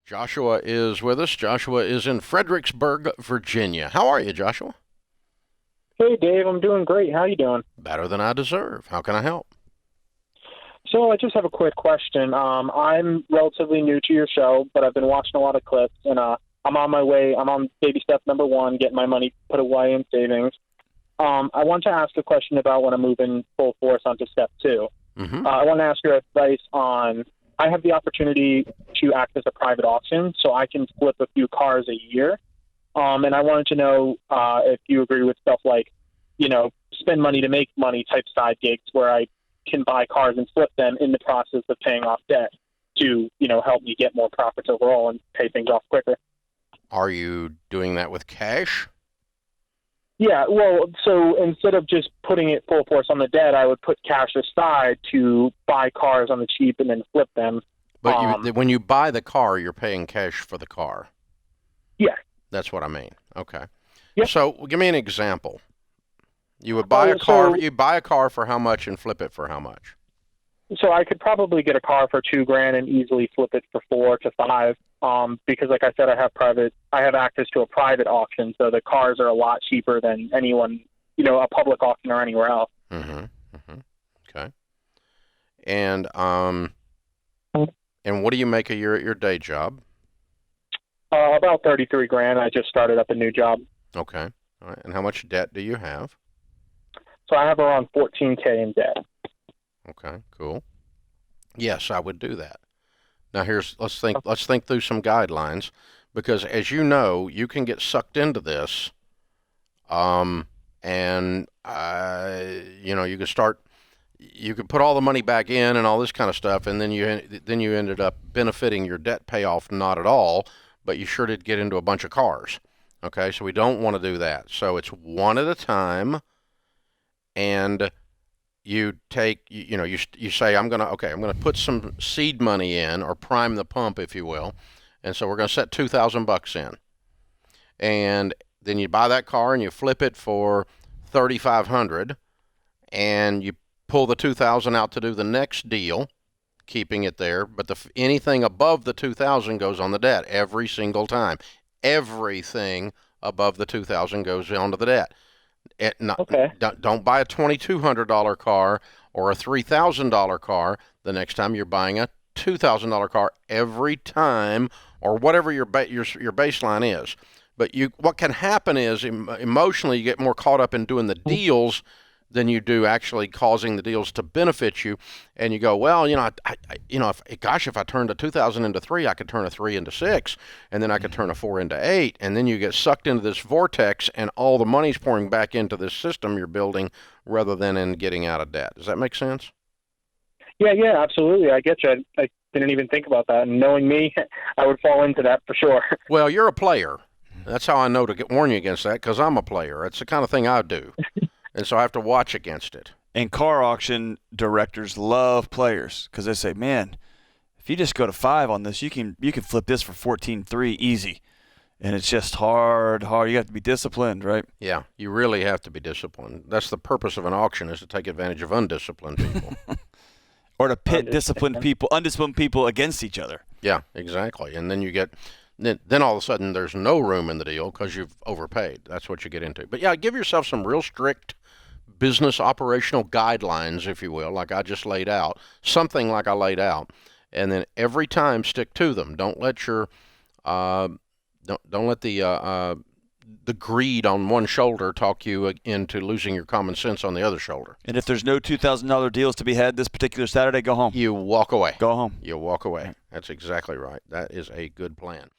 Joshua is with us. Joshua is in Fredericksburg, Virginia. How are you, Joshua? Hey, Dave. I'm doing great. How you doing? Better than I deserve. How can I help? So I just have a quick question. I'm relatively new to your show, but I've been watching a lot of clips, and I'm on my way. I'm on baby step number 1, getting my money put away in savings. I want to ask a question about when I'm moving full force onto step 2. I want to ask your advice on, I have the opportunity to act as a private auction, so I can flip a few cars a year. And I wanted to know if you agree with stuff like, spend money to make money type side gigs where I can buy cars and flip them in the process of paying off debt to, help me get more profits overall and pay things off quicker. Are you doing that with cash? Yeah, well, so instead of just putting it full force on the debt, I would put cash aside to buy cars on the cheap and then flip them. But when you buy the car, you're paying cash for the car. Yeah. That's what I mean. Okay. Yep. So give me an example. You would buy a car. You buy a car for how much and flip it for how much? So I could probably get a car for $2,000 and easily flip it for 4 to 5. Because like I said, I have access to a private auction, so the cars are a lot cheaper than anyone, a public auction or anywhere else. Okay. And what do you make a year at your day job? About $33,000. I just started up a new job. Okay. All right. And how much debt do you have? So I have around $14,000 in debt. Okay, cool. Yes, I would do that. Now let's think through some guidelines, because as you know, you can get sucked into this, you could put all the money back in and all this kind of stuff, and then you ended up benefiting your debt payoff not at all, but you sure did get into a bunch of cars. Okay, so we don't want to do that. So it's one at a time, and you take, you say, I'm gonna put some seed money in, or prime the pump, if you will, and so we're gonna set $2,000 in, and then you buy that car and you flip it for $3,500, and you pull the $2,000 out to do the next deal, keeping it there, but anything above the $2,000 goes on the debt every single time. Everything above the $2,000 goes onto the debt. Okay. Don't buy a $2,200 car or a $3,000 car the next time. You're buying a $2,000 car every time, or whatever your baseline is. But what can happen is emotionally you get more caught up in doing the deals than you do actually causing the deals to benefit you, and you go, well, if I turned a 2,000 into 3, I could turn a 3 into 6, and then I could turn a 4 into 8, and then you get sucked into this vortex, and all the money's pouring back into this system you're building rather than in getting out of debt. Does that make sense? Yeah, absolutely. I get you. I didn't even think about that, and knowing me, I would fall into that for sure. Well, you're a player. That's how I know to warn you against that, because I'm a player. It's the kind of thing I do. And so I have to watch against it. And car auction directors love players, because they say, man, if you just go to 5 on this, you can flip this for 14.3 easy. And it's just hard. You have to be disciplined, right? Yeah, you really have to be disciplined. That's the purpose of an auction, is to take advantage of undisciplined people. Or to pit undisciplined people against each other. Yeah, exactly. And then then all of a sudden there's no room in the deal because you've overpaid. That's what you get into. But yeah, give yourself some real strict business operational guidelines, if you will, like I just laid out, something like I laid out, and then every time stick to them. Don't let the greed on one shoulder talk you into losing your common sense on the other shoulder. And if there's no $2,000 deals to be had this particular Saturday, go home. You walk away. Go home. You walk away. That's exactly right. That is a good plan.